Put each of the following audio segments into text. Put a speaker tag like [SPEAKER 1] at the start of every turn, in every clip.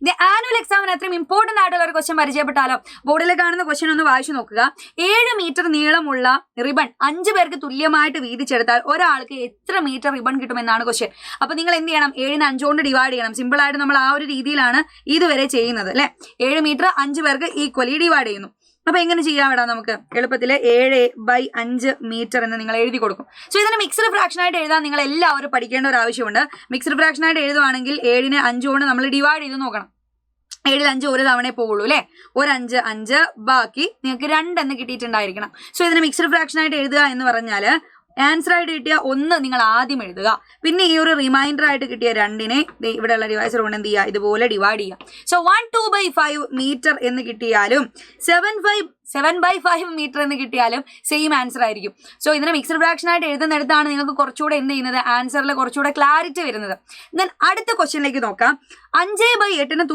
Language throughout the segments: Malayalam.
[SPEAKER 1] ഇത് ആനുവൽ എക്സാമിന് അത്രയും ഇമ്പോർട്ടന്റ് ആയിട്ടുള്ള ഒരു ക്വസ്റ്റ്യൻ പരിചയപ്പെട്ടാലോ? ബോർഡിൽ കാണുന്ന ക്വസ്റ്റ്യൻ ഒന്ന് വായിച്ചു നോക്കുക. 7 മീറ്റർ നീളമുള്ള റിബൺ 5 പേർക്ക് തുല്യമായിട്ട് വീതിച്ചെടുത്താൽ ഒരാൾക്ക് എത്ര മീറ്റർ റിബൺ കിട്ടുമെന്നാണ് ക്വസ്റ്റ്യൻ. അപ്പൊ നിങ്ങൾ എന്ത് ചെയ്യണം? 7നെ 5 കൊണ്ട് ഡിവൈഡ് ചെയ്യണം. സിമ്പിൾ ആയിട്ട് നമ്മൾ ആ ഒരു രീതിയിലാണ് ഇതുവരെ ചെയ്യുന്നത് അല്ലെ. 7 മീറ്റർ 5 പേർക്ക് ഈക്വലി ഡിവൈഡ് ചെയ്യുന്നു. അപ്പൊ എങ്ങനെ ചെയ്യാൻ വേണം? നമുക്ക് എളുപ്പത്തിൽ 7/5 മീറ്റർ എന്ന് നിങ്ങൾ എഴുതി കൊടുക്കും. സോ ഇതിന് മിക്സ്ഡ് ഫ്രാക്ഷൻ ആയിട്ട് എഴുതാൻ നിങ്ങൾ എല്ലാവരും പഠിക്കേണ്ട ഒരു ആവശ്യമുണ്ട്. മിക്സ്ഡ് ഫ്രാക്ഷൻ ആയിട്ട് എഴുതുവാണെങ്കിൽ 7നെ 5 കൊണ്ട് നമ്മൾ ഡിവൈഡ് ചെയ്ത് നോക്കണം. 7ൽ 5 ഒരു തവണയെ പോവുള്ളൂ അല്ലെ. ഒരു 5 ബാക്കി നിങ്ങൾക്ക് 2 എന്ന് കിട്ടിയിട്ടുണ്ടായിരിക്കണം. സോ ഇതിന് മിക്സ്ഡ് ഫ്രാക്ഷൻ ആയിട്ട് എഴുതുക എന്ന് പറഞ്ഞാൽ ആൻസർ ആയിട്ട് കിട്ടിയ 1 നിങ്ങൾ ആദ്യം എഴുതുക. പിന്നെ ഈ ഒരു റിമൈൻഡർ ആയിട്ട് കിട്ടിയ 2നെ ഇവിടെയുള്ള ഡിവൈസർ കൊണ്ട് എന്ത് ചെയ്യുക? ഇതുപോലെ ഡിവൈഡ് ചെയ്യുക. സോ 1 2/5 മീറ്റർ എന്ന് കിട്ടിയാലും 7/5 മീറ്റർ എന്ന് കിട്ടിയാലും സെയിം ആൻസർ ആയിരിക്കും. സോ ഇതിനെ മിക്സ്ഡ് ഫ്രാക്ഷൻ ആയിട്ട് എഴുതുന്നിടത്താണ് നിങ്ങൾക്ക് കുറച്ചുകൂടെ എന്ത് ചെയ്യുന്നത്? ആൻസറിൽ കുറച്ചുകൂടെ ക്ലാരിറ്റി വരുന്നത്. ദെൻ അടുത്ത ക്വസ്റ്റ്യനിലേക്ക് നോക്കാം. 5/8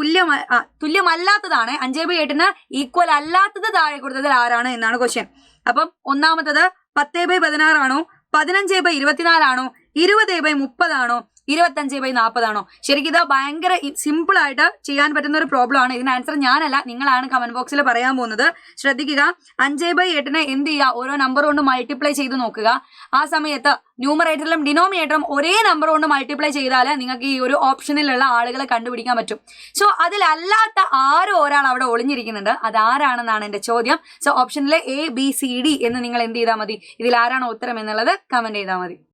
[SPEAKER 1] തുല്യമല്ലാത്തതാണ്. 5/8 ഈക്വൽ അല്ലാത്തത് താഴെ കൊടുത്തതിൽ ആരാണ് എന്നാണ് ക്വസ്റ്റ്യൻ. അപ്പം ഒന്നാമത്തത് 10/16 ആണോ, 15/24 ആണോ, 20/30 ആണോ, 25/40 ആണോ? ശരിക്കും ഇത് ഭയങ്കര സിമ്പിൾ ആയിട്ട് ചെയ്യാൻ പറ്റുന്ന ഒരു പ്രോബ്ലം ആണ്. ഇതിന് ആൻസർ ഞാനല്ല, നിങ്ങളാണ് കമന്റ് ബോക്സിൽ പറയാൻ പോകുന്നത്. ശ്രദ്ധിക്കുക. 5/8 എന്ത് ചെയ്യുക? ഓരോ നമ്പർ കൊണ്ട് മൾട്ടിപ്ലൈ ചെയ്ത് നോക്കുക. ആ സമയത്ത് ന്യൂമറേറ്ററിലും ഡിനോമിനേറ്ററും ഒരേ നമ്പർ കൊണ്ട് മൾട്ടിപ്ലൈ ചെയ്താൽ നിങ്ങൾക്ക് ഈ ഒരു ഓപ്ഷനിലുള്ള ആളുകളെ കണ്ടുപിടിക്കാൻ പറ്റും. സോ അതിലല്ലാത്ത ആരോ ഒരാൾ അവിടെ ഒളിഞ്ഞിരിക്കുന്നുണ്ട്. അതാരാണെന്നാണ് എന്റെ ചോദ്യം. സോ ഓപ്ഷനിലെ ABCD എന്ന് നിങ്ങൾ എന്ത് ചെയ്താൽ മതി? ഇതിൽ ആരാണോ ഉത്തരം എന്നുള്ളത് കമന്റ് ചെയ്താൽ മതി.